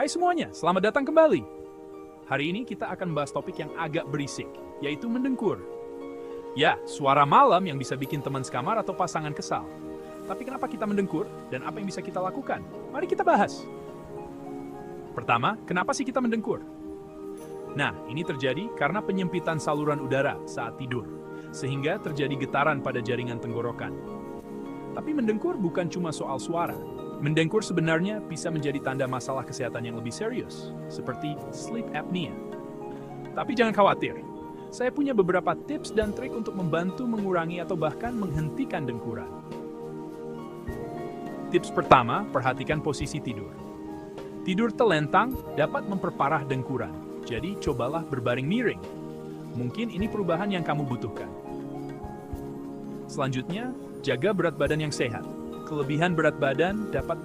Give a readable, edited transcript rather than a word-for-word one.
Hai semuanya, selamat datang kembali. Hari ini kita akan bahas topik yang agak berisik, yaitu mendengkur. Ya, suara malam yang bisa bikin teman sekamar atau pasangan kesal. Tapi kenapa kita mendengkur dan apa yang bisa kita lakukan? Mari kita bahas. Pertama, kenapa sih kita mendengkur? Nah, ini terjadi karena penyempitan saluran udara saat tidur, sehingga terjadi getaran pada jaringan tenggorokan. Tapi mendengkur bukan cuma soal suara. Mendengkur sebenarnya bisa menjadi tanda masalah kesehatan yang lebih serius, seperti sleep apnea. Tapi jangan khawatir, saya punya beberapa tips dan trik untuk membantu mengurangi atau bahkan menghentikan dengkuran. Tips pertama, perhatikan posisi tidur. Tidur telentang dapat memperparah dengkuran, jadi cobalah berbaring miring. Mungkin ini perubahan yang kamu butuhkan. Selanjutnya, jaga berat badan yang sehat. Kelebihan berat badan dapat